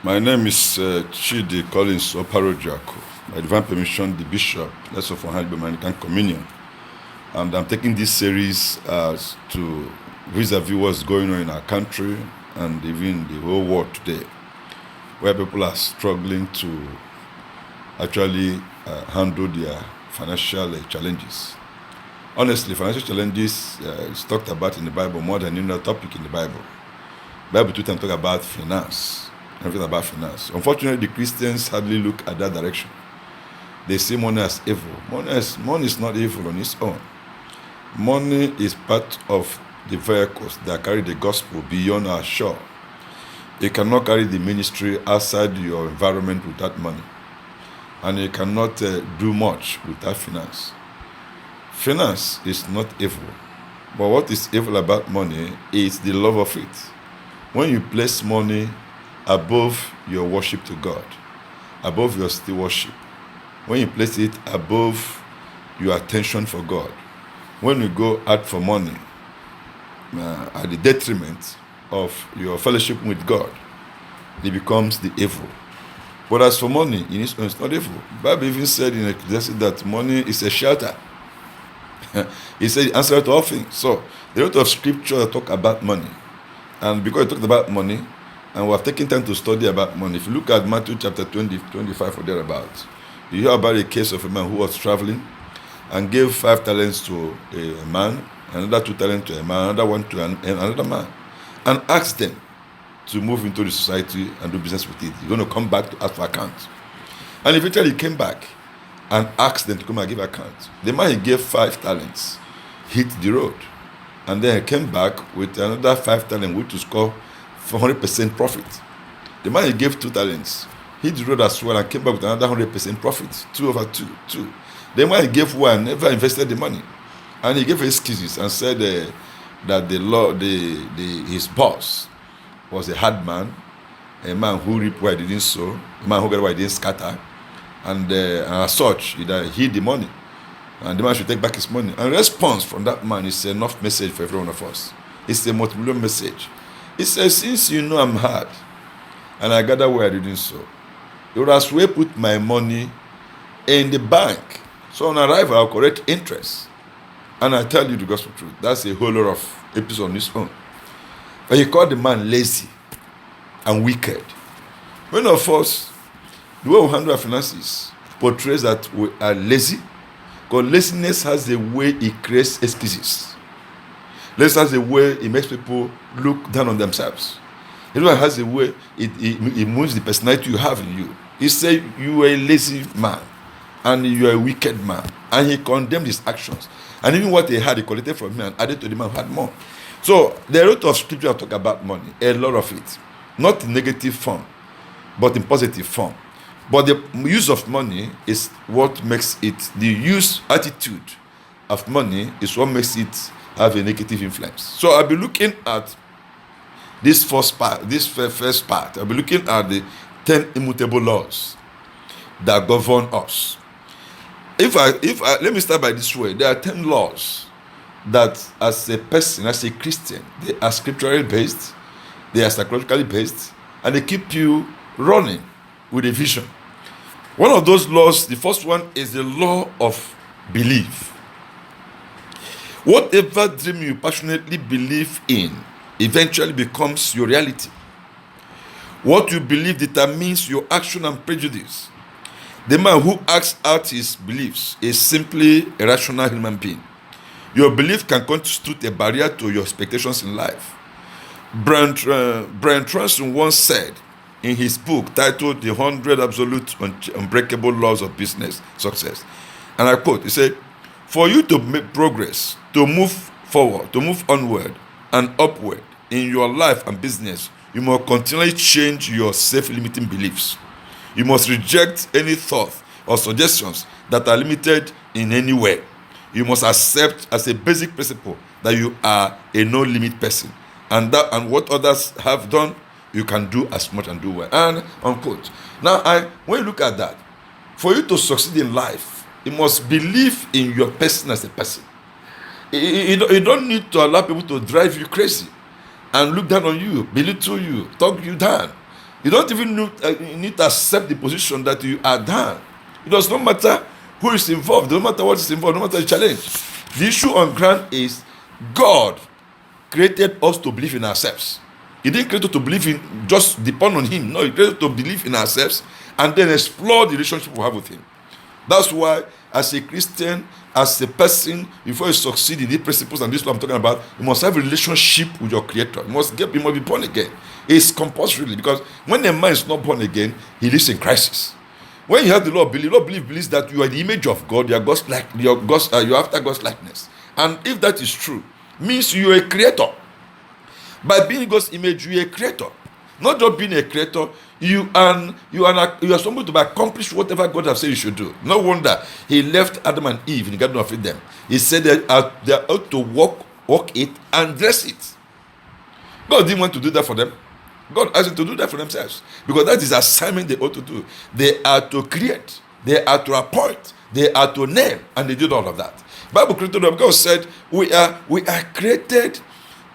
My name is Chidi Collins Oparojako. By divine permission, the Bishop, Lesson for Hand American Communion. And I'm taking this series to vis-a-vis what's going on in our country and even the whole world today, where people are struggling to actually handle their financial challenges. Honestly, financial challenges is talked about in the Bible more than any other topic in the Bible. Bible two times talk about finance, everything about finance. Unfortunately, the Christians hardly look at that direction. They see money as evil. Money is not evil on its own. Money is part of the vehicles that carry the gospel beyond our shore. You cannot carry the ministry outside your environment without money. And you cannot do much without finance. Finance is not evil. But what is evil about money is the love of it. When you place money above your worship to God, above your still worship, when you place it above your attention for God, when you go out for money at the detriment of your fellowship with God, it becomes the evil. But as for money, it's not evil. The Bible even said in Ecclesiastes that money is a shelter. He said the answer to all things. So there are a lot of scripture that talk about money. And because I talked about money, and we have taken time to study about money, if you look at Matthew chapter 20, 25 or thereabouts, you hear about a case of a man who was traveling and gave 5 talents to a man, another 2 talents to a man, another one to another man, and asked them to move into the society and do business with it. He's going to come back to ask for account. And eventually he came back and asked them to come and give account. The man he gave 5 talents hit the road. And then he came back with another 5 talents, which was called 100% profit. The man he gave 2 talents hit the road as well and came back with another 100% profit, 2 over 2. The man he gave 1 never invested the money, and he gave excuses and said that his boss was a hard man, a man who reaped where he didn't sow, a man who got where he didn't scatter, and as such he hid the money, and the man should take back his money. And response from that man is enough message for every one of us. It's a multi-million message. He says, since you know I'm hard and I gather where I didn't sow, you would as well put my money in the bank. So on arrival, I'll collect interest. And I tell you the gospel truth. That's a whole lot of episode on its own. But he called the man lazy and wicked. Many of us, the way we handle our finances portrays that we are lazy, because laziness has a way it creates excuses. Laziness has a way it makes people look down on themselves. It has a way it moves the personality you have in you. He said you are a lazy man and you are a wicked man, and he condemned his actions. And even what he had, he collected from him and added to the man who had more. So there are a lot of scripture that talk about money, a lot of it, not in negative form, but in positive form. But the use of money is what makes it, the attitude of money is what makes it have a negative influence. So I'll be looking at this first part. I'll be looking at the 10 immutable laws that govern us. Let me start by this way. There are 10 laws that, as a person, as a Christian, they are scripturally based, they are psychologically based, and they keep you running with a vision. One of those laws, the first one, is the law of belief. Whatever dream you passionately believe in eventually becomes your reality. What you believe determines your action and prejudice. The man who acts out his beliefs is simply a rational human being. Your belief can constitute a barrier to your expectations in life. Brian Tracy once said in his book titled The 100 Absolute Unbreakable Laws of Business Success, and I quote, he said, for you to make progress, to move forward, to move onward and upward in your life and business, you must continually change your self-limiting beliefs. You must reject any thought or suggestions that are limited in any way. You must accept as a basic principle that you are a no-limit person, and what others have done, you can do as much and do well. And unquote. Now, when you look at that, for you to succeed in life, you must believe in your person as a person. You don't need to allow people to drive you crazy and look down on you, belittle you, talk you down. You don't even need to accept the position that you are down. It does not matter who is involved, no matter what is involved, no matter the challenge. The issue on ground is God created us to believe in ourselves. He didn't create us to believe in, just depend on Him. No, He created us to believe in ourselves and then explore the relationship we have with Him. That's why, as a Christian, as a person, before you succeed in these principles and this is what I'm talking about, you must have a relationship with your Creator. You must be born again. It's compulsory, because when a man is not born again, he lives in crisis. When you have the law of belief, believes that you are the image of God, you are God's like, you're after God's likeness. And if that is true, means you are a creator. By being God's image, you are a creator. Not just being a creator, you are supposed to accomplish whatever God has said you should do. No wonder He left Adam and Eve in the Garden of Eden. He said that they are out to walk it and dress it. God didn't want to do that for them. God asked them to do that for themselves, because that is the assignment they ought to do. They are to create, they are to appoint, they are to name, and they did all of that. Bible created them. God said we are created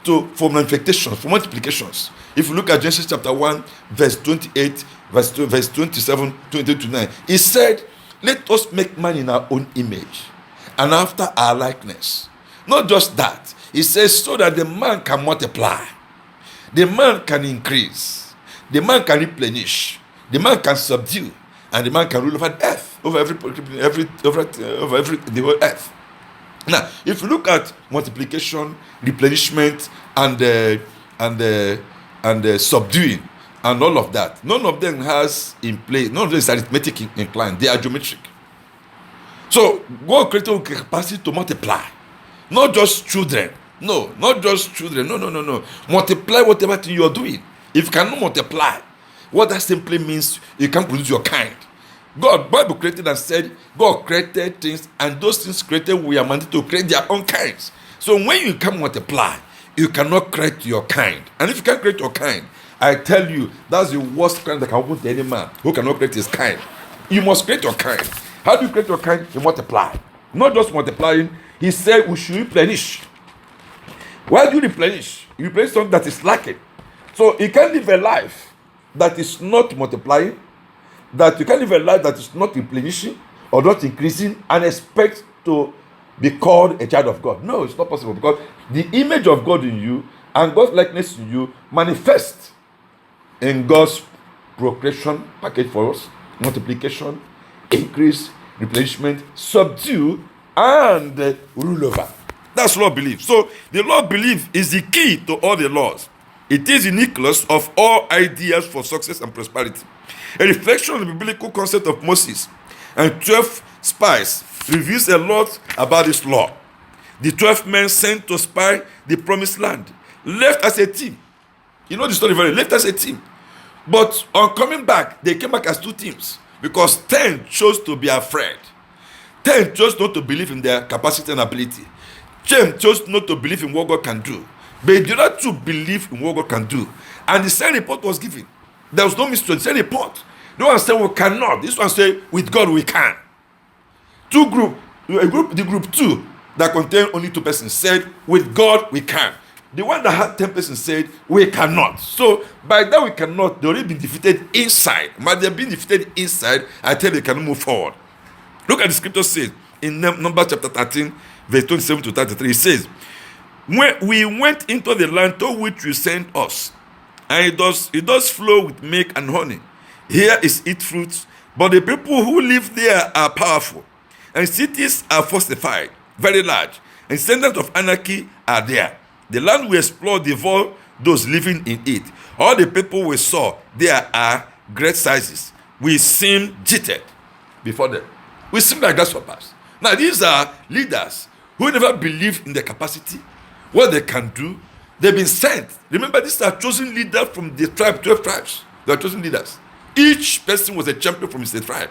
for manifestations, for multiplications. If you look at Genesis chapter 1, verse 28, verse 27, 28 to 9, He said, let us make man in our own image and after our likeness. Not just that, He says, so that the man can multiply, the man can increase, the man can replenish, the man can subdue, and the man can rule over the earth, over the whole earth. Now, if you look at multiplication, replenishment, and subduing, and all of that, none of them has in play. None of them is arithmetic inclined. They are geometric. So God created a capacity to multiply, not just children. No, not just children. No. Multiply whatever thing you are doing. If you cannot multiply, what that simply means, you can't produce your kind. Bible created and said God created things, and those things created, we are mandated to create their own kinds. So when you can multiply, you cannot create your kind. And if you can't create your kind, I tell you, that's the worst kind that can happen to any man who cannot create his kind. You must create your kind. How do you create your kind? You multiply. Not just multiplying. He said we should replenish. Why do you replenish? You replenish something that is lacking. So you can't live a life that is not multiplying, that you can't live a life that is not replenishing or not increasing and expect to be called a child of God. No, it's not possible, because the image of God in you and God's likeness in you manifests in God's procreation package for us: multiplication, increase, replenishment, subdue, and rule over. That's law of belief. So the law of belief is the key to all the laws. It is the nucleus of all ideas for success and prosperity. A reflection on the biblical concept of Moses and 12 spies reveals a lot about this law. The 12 men sent to spy the promised land left as a team. You know the story very well. Left as a team. But on coming back, they came back as two teams, because 10 chose to be afraid. 10 chose not to believe in their capacity and ability. 10 chose not to believe in what God can do. But the other two believe in what God can do. And the same report was given. There was no mystery. The same report. No one said we cannot. This one said with God we can. The group 2 that contained only 2 persons said with God we can. The one that had 10 persons said we cannot. So by that we cannot, they already been defeated inside. But they've been defeated inside, I tell you, they cannot move forward. Look at the scripture says in Numbers chapter 13, verse 27 to 33. It says, when we went into the land to which you sent us, and it does flow with milk and honey. Here is its fruits, but the people who live there are powerful, and cities are fortified, very large, and descendants of anarchy are there. The land we explored devoured those living in it. All the people we saw there are great sizes. We seem jittered before them. We seem like grasshoppers. Now these are leaders who never believe in their capacity, what they can do. They've been sent. Remember, these are chosen leaders from the 12 tribes. They are chosen leaders. Each person was a champion from his tribe.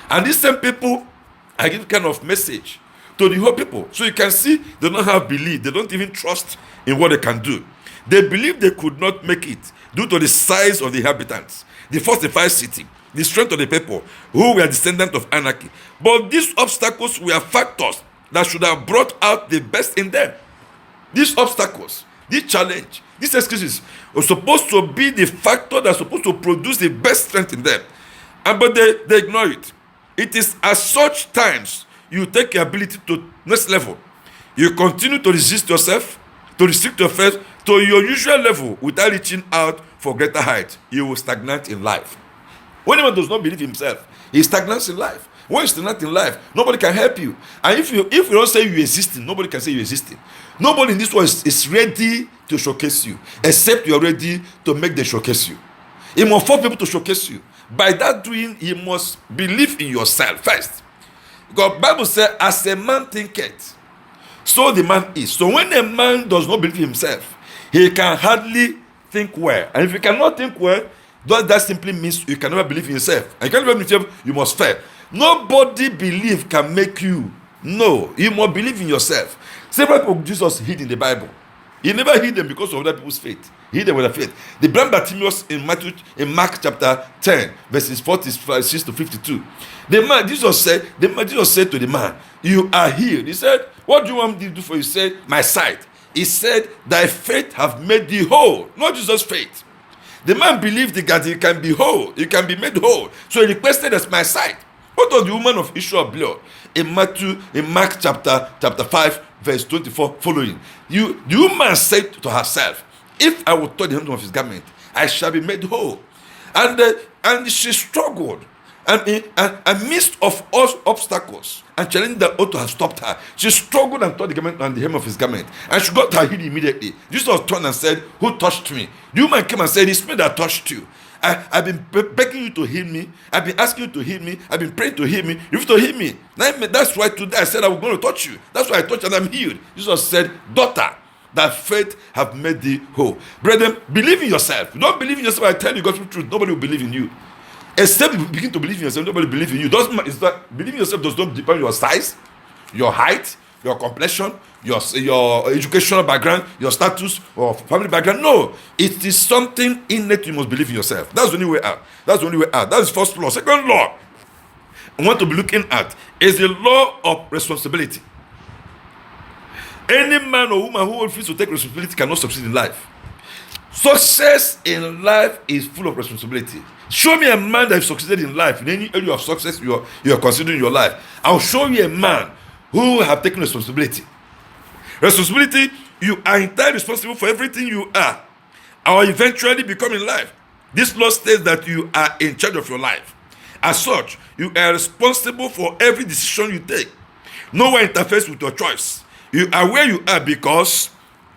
And these same people are giving kind of message to the whole people. So you can see they don't have belief. They don't even trust in what they can do. They believe they could not make it due to the size of the inhabitants, the fortified city, the strength of the people who were descendants of anarchy. But these obstacles were factors that should have brought out the best in them. These obstacles this challenge, these excuses are supposed to be the factor that's supposed to produce the best strength in them. But they ignore it. It is at such times you take your ability to next level. You continue to resist yourself, to restrict yourself to your usual level without reaching out for greater height. You will stagnate in life. When anyone does not believe himself, he stagnates in life. When you stagnate in life, nobody can help you. And if you don't say you're existing, nobody can say you're existing. Nobody in this world is ready to showcase you, except you're ready to make them showcase you. He must force people to showcase you. By that doing, you must believe in yourself first. God, Bible says, as a man thinketh, so the man is. So when a man does not believe in himself, he can hardly think well. And if you cannot think well, that simply means you can never believe in yourself. And you can't believe in yourself, you must fail. Nobody believe can make you. No, you must believe in yourself. Several people Jesus hid in the Bible. He never hid them because of other people's faith. He hid them with their faith. The blind Bartimaeus in Mark chapter 10, verses 46 to 52. Jesus said to the man, you are healed. He said, what do you want me to do for you? He said, my sight. He said, thy faith have made thee whole. Not Jesus' faith. The man believed that he can be whole. He can be made whole. So he requested as my sight. What was the woman of issue of blood? In Mark chapter 5, verse 24 following. The woman said to herself, if I will touch the hem of his garment, I shall be made whole. And she struggled. And in midst of all obstacles and challenges that ought to have stopped her, she struggled and touched the garment and the hem of his garment. And she got her healed immediately. Jesus turned and said, who touched me? The woman came and said, it's me that touched you. I've been begging you to heal me. I've been asking you to heal me. I've been praying to heal me. You have to heal me. That's why today I said I was going to touch you. That's why I touched and I'm healed. Jesus said, daughter, that faith have made thee whole. Brethren, believe in yourself. You don't believe in yourself, I tell you God's truth. Nobody will believe in you. Except you begin to believe in yourself, nobody will believe in you. Believing in yourself does not depend on your size, your height, your complexion, your educational background, your status or family background. No, it is something innate. You must believe in yourself. That's the only way out. That's the first law. Second law I want to be looking at is the law of responsibility. Any man or woman who refuses to take responsibility cannot succeed in life. Success in life is full of responsibility. Show me a man that has succeeded in life in any area of success you are considering in your life. I'll show you a man who have taken responsibility. Responsibility, you are entirely responsible for everything you are or eventually become in life. This law states that you are in charge of your life. As such, you are responsible for every decision you take. No one interferes with your choice. You are where you are because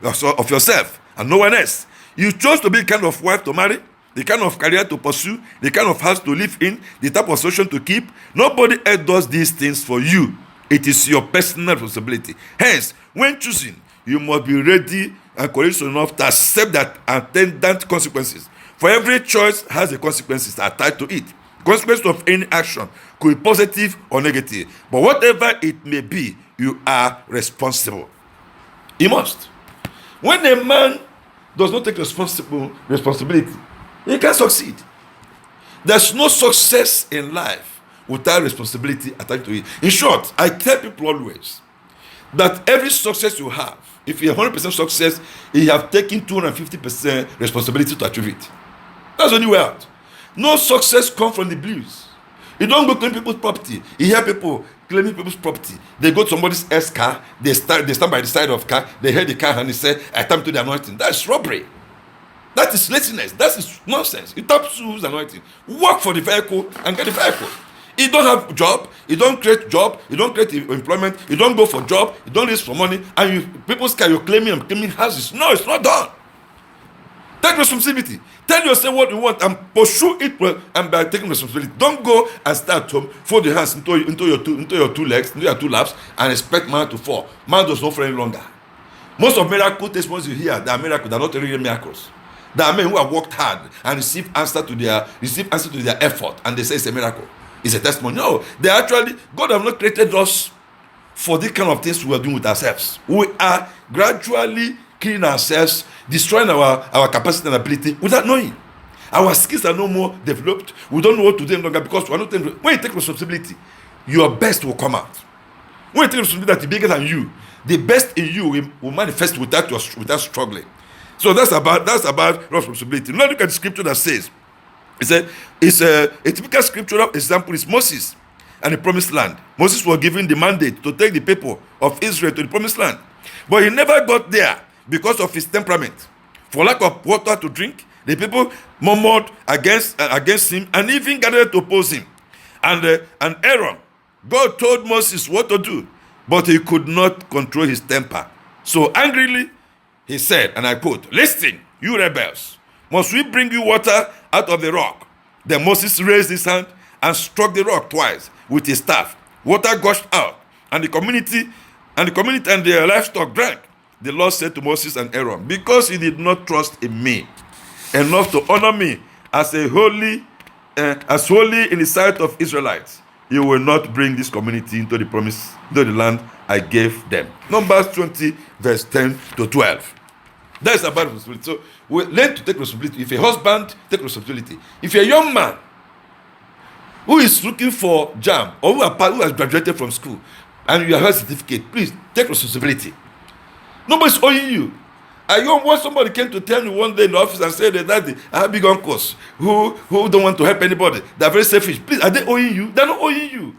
of yourself and no one else. You chose to be the kind of wife to marry, the kind of career to pursue, the kind of house to live in, the type of social to keep. Nobody else does these things for you. It is your personal responsibility. Hence, when choosing, you must be ready and courageous enough to accept that attendant consequences. For every choice has the consequences attached to it. Consequences of any action could be positive or negative. But whatever it may be, you are responsible. You must. When a man does not take responsibility, he can't succeed. There's no success in life without responsibility attached to it. In short, I tell people always that every success you have, if you have 100% success, you have taken 250% responsibility to achieve it. That's the only way out. No success comes from the blues. You don't go claim people's property. You hear people claiming people's property. They go to somebody's else car, they stand by the side of car, they hear the car and they say, I tap to the anointing. That's robbery. That is laziness. That is nonsense. You tap to whose anointing. Work for the vehicle and get the vehicle. You don't have job, you don't create job, you don't create employment, you don't go for job, you don't raise for money, and people's car, you're claiming houses. No, it's not done. Take responsibility. Tell yourself what you want and pursue it well, and by taking responsibility. Don't go and start to fold your hands into your two legs, into your two laps, and expect man to fall. Man does not fall any longer. Most of miracle testimonies you hear, they are miracles, they are not really miracles. There are men who have worked hard and receive answer to their effort, and they say it's a miracle. It's a testimony. No, God have not created us for this kind of things we are doing with ourselves. We are gradually killing ourselves, destroying our capacity and ability without knowing. Our skills are no more developed. We don't know what to do any longer because we are not. When you take responsibility, your best will come out. When you take responsibility that is bigger than you, the best in you will manifest without struggling. So that's about responsibility. Now look at the scripture that says, it's a typical scriptural example is Moses and the promised land. Moses was given the mandate to take the people of Israel to the promised land. But he never got there because of his temperament. For lack of water to drink, the people murmured against him and even gathered to oppose him. And Aaron, God told Moses what to do, but he could not control his temper. So angrily, he said, and I quote, "Listen, you rebels, must we bring you water out of the rock?" Then Moses raised his hand and struck the rock twice with his staff. Water gushed out, and the community and their livestock drank. The Lord said to Moses and Aaron, "Because you did not trust in me enough to honor me as holy in the sight of Israelites, you will not bring this community into the land I gave them." Numbers 20, verse 10 to 12. That's about responsibility. So we learn to take responsibility. If a husband, take responsibility. If you're a young man who is looking for JAMB or who has graduated from school and you have a certificate, please take responsibility. Nobody's owing you. I once somebody came to tell me one day in the office and said that, "Daddy, I have big uncles who don't want to help anybody. They're very selfish." Please, are they owing you? They're not owing you.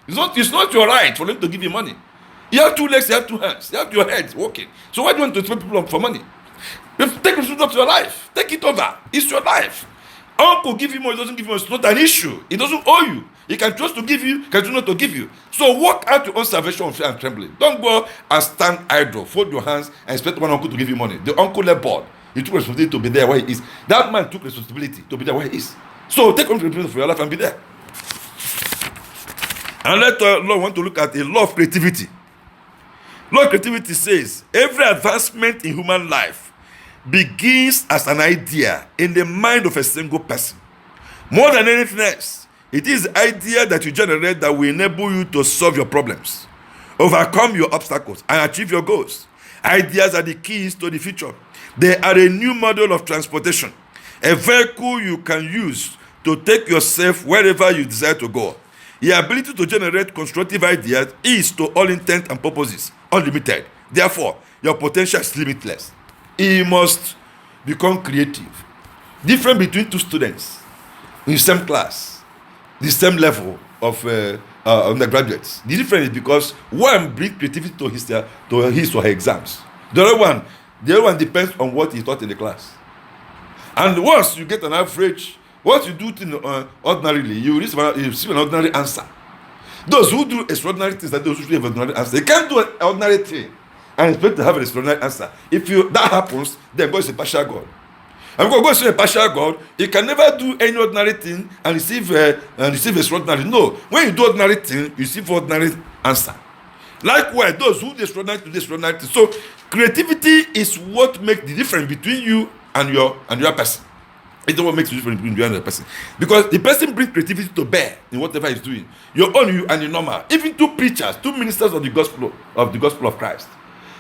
It's not your right for them to give you money. You have two legs, you have two hands, you have your head working. So why do you want to expect people for money? Take responsibility of your life. Take it over. It's your life. Uncle give you money, doesn't give you money. It's not an issue. It doesn't owe you. He can choose to give you, can choose not to give you. So work out your own salvation of fear and trembling. Don't go and stand idle. Fold your hands and expect one uncle to give you money. The uncle left board. He took responsibility to be there where he is. That man took responsibility to be there where he is. So take responsibility for your life and be there. And let Lord want to look at a law of creativity. Law of creativity says every advancement in human life begins as an idea in the mind of a single person. More than anything else, it is the idea that you generate that will enable you to solve your problems, overcome your obstacles, and achieve your goals. Ideas are the keys to the future. They are a new model of transportation, a vehicle you can use to take yourself wherever you desire to go. The ability to generate constructive ideas is, to all intent and purposes, unlimited. Therefore, your potential is limitless. You must become creative. Different between two students in the same class, the same level of undergraduates. The difference is because one brings creativity to his or her exams. The other one depends on what he taught in the class. And once you get an average, what you do ordinarily, you receive an ordinary answer. Those who do extraordinary things are those who have an ordinary answer. They can't do an ordinary thing and expect to have an extraordinary answer. If that happens, then God is a partial God. And because God is a partial God, he can never do any ordinary thing and receive extraordinary. No, when you do ordinary thing, you receive ordinary answer. Likewise, those who do extraordinary to do extraordinary thing. So creativity is what makes the difference between you and your person. It's what makes the difference between you and the person. Because the person brings creativity to bear in whatever he's doing. Your own, you and your normal. Even two preachers, two ministers of the gospel of Christ.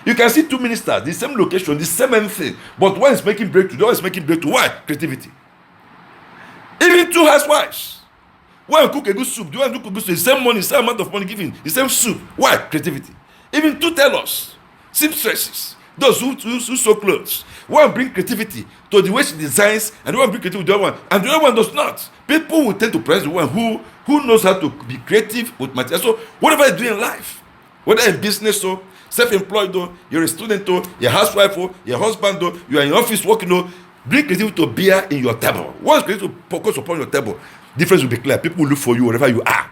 You can see two ministers, the same location, the same thing, but one is making breakthrough, the other is making breakthrough. Why? Creativity. Even two housewives. One cook a good soup, the one cook a good soup, the same money, same amount of money given, the same soup. Why? Creativity. Even two tailors, seamstresses, those who sew clothes. One bring creativity to the way she designs, and the one bring creativity to the other one, and the other one does not. People will tend to praise the one who knows how to be creative with material. So whatever you do in life, whether in business or self-employed, though, you're a student, though, you're a housewife, though, you're a husband, though, you're in office working, though, bring creativity to bear in your table. Once creativity focus upon your table, difference will be clear. People will look for you wherever you are.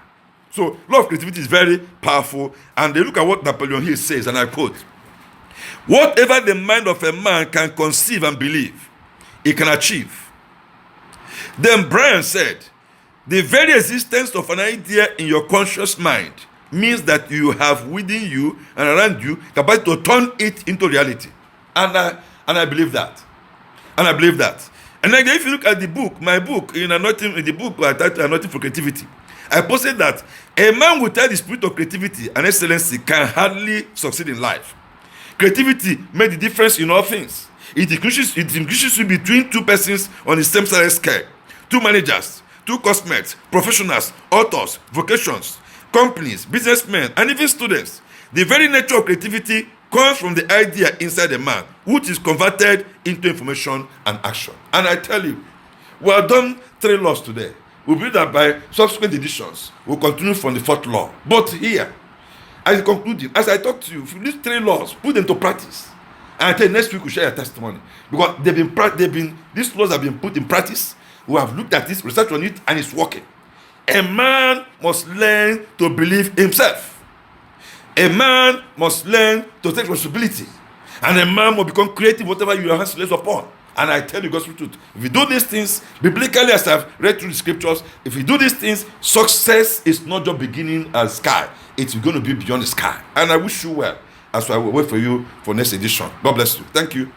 So, law of creativity is very powerful. And they look at what Napoleon Hill says, and I quote, "Whatever the mind of a man can conceive and believe, he can achieve." Then Brian said, "The very existence of an idea in your conscious mind means that you have within you and around you capacity to turn it into reality." And I believe that. And then if you look at the book, my book, in the book I titled Anointing for Creativity, I posted that a man without the spirit of creativity and excellency can hardly succeed in life. Creativity made the difference in all things. It distinguishes you between two persons on the same salary scale, two managers, two customers, professionals, authors, vocations, companies, businessmen, and even students. The very nature of creativity comes from the idea inside the man, which is converted into information and action. And I tell you, we have done 3 laws today. We believe that by subsequent editions, we'll continue from the 4th law. But here, as concluding, as I talk to you, if these 3 laws, put them to practice. And I tell you, next week we'll share your testimony. Because these laws have been put in practice. We have looked at this, research on it, and it's working. A man must learn to believe himself. A man must learn to take responsibility. And a man must become creative, whatever your hands lays upon. And I tell you God's truth. If you do these things, biblically, as I've read through the scriptures, if you do these things, success is not just beginning at sky. It's going to be beyond the sky. And I wish you well as I will wait for you for next edition. God bless you. Thank you.